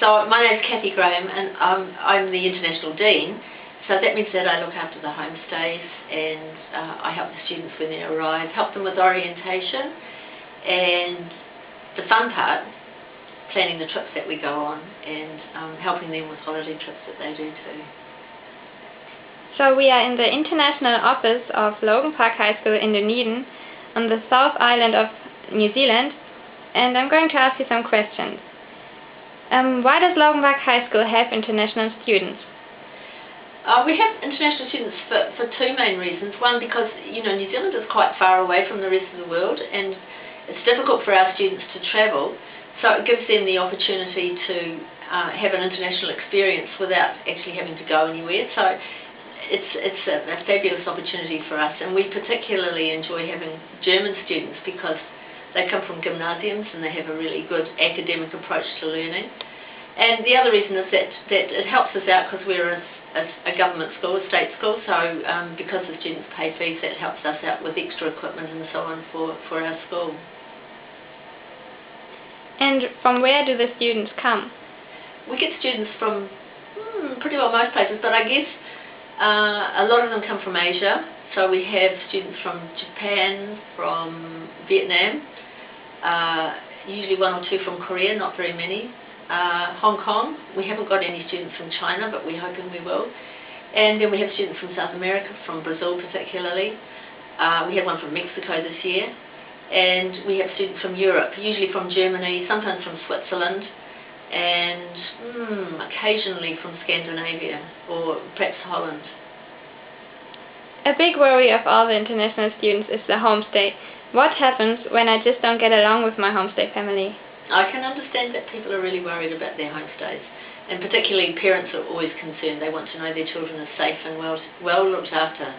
So my name's Kathy Graham, and I'm the International Dean. So that means that I look after the homestays, and I help the students when they arrive, help them with orientation, and the fun part, planning the trips that we go on, and helping them with holiday trips that they do too. So we are in the international office of Logan Park High School in Dunedin on the South Island of New Zealand, and I'm going to ask you some questions. Why does Logan Park High School have international students? We have international students for two main reasons. One, because New Zealand is quite far away from the rest of the world, and it's difficult for our students to travel, so it gives them the opportunity to have an international experience without actually having to go anywhere. So it's a fabulous opportunity for us, and we particularly enjoy having German students because they come from gymnasiums and they have a really good academic approach to learning. And the other reason is that it helps us out because we're a government school, a state school, so because the students pay fees, that helps us out with extra equipment and so on for our school. And from where do the students come? We get students from pretty well most places, but I guess a lot of them come from Asia. So we have students from Japan, from Vietnam, usually one or two from Korea, not very many. Hong Kong, we haven't got any students from China, but we're hoping we will. And then we have students from South America, from Brazil particularly. We had one from Mexico this year. And we have students from Europe, usually from Germany, sometimes from Switzerland, and occasionally from Scandinavia, or perhaps Holland. A big worry of all the international students is the homestay. What happens when I just don't get along with my homestay family? I can understand that people are really worried about their homestays, and particularly parents are always concerned. They want to know their children are safe and well looked after.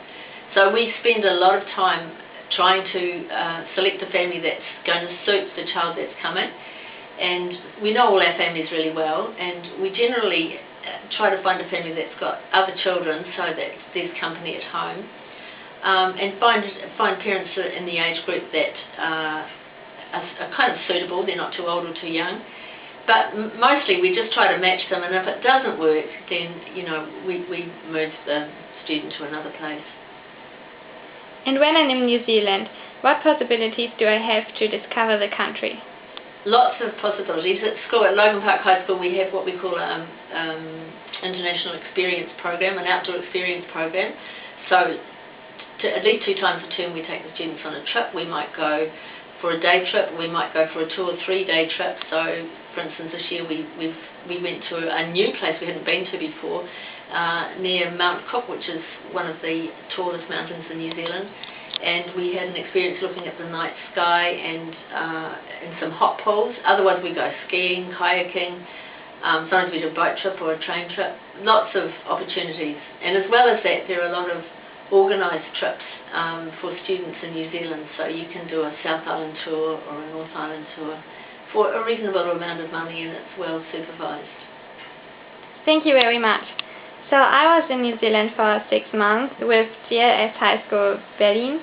So we spend a lot of time trying to select a family that's going to suit the child that's coming, and we know all our families really well, and we generally try to find a family that's got other children so that there's company at home, and find parents in the age group that are kind of suitable. They're not too old or too young, but mostly we just try to match them, and if it doesn't work, then we move the student to another place. And when I'm in New Zealand, what possibilities do I have to discover the country? Lots of possibilities. At school, at Logan Park High School, we have what we call an international experience program, an outdoor experience program. So at least 2 times a term we take the students on a trip. We might go for a day trip, we might go for a 2 or 3 day trip. So for instance, this year we went to a new place we hadn't been to before, near Mount Cook, which is one of the tallest mountains in New Zealand, and we had an experience looking at the night sky and some hot pools. Otherwise we go skiing, kayaking, sometimes we do a boat trip or a train trip. Lots of opportunities, and as well as that there are a lot of organised trips for students in New Zealand, so you can do a South Island tour or a North Island tour for a reasonable amount of money, and it's well supervised. Thank you very much. So I was in New Zealand for 6 months with GLS High School Berlin,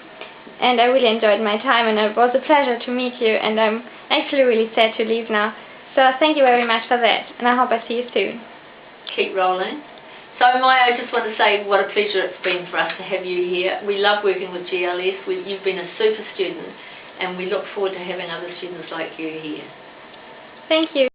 and I really enjoyed my time, and it was a pleasure to meet you, and I'm actually really sad to leave now. So thank you very much for that, and I hope I see you soon. Keep rolling. So Maya, I just want to say what a pleasure it's been for us to have you here. We love working with GLS. You've been a super student, and we look forward to having other students like you here. Thank you.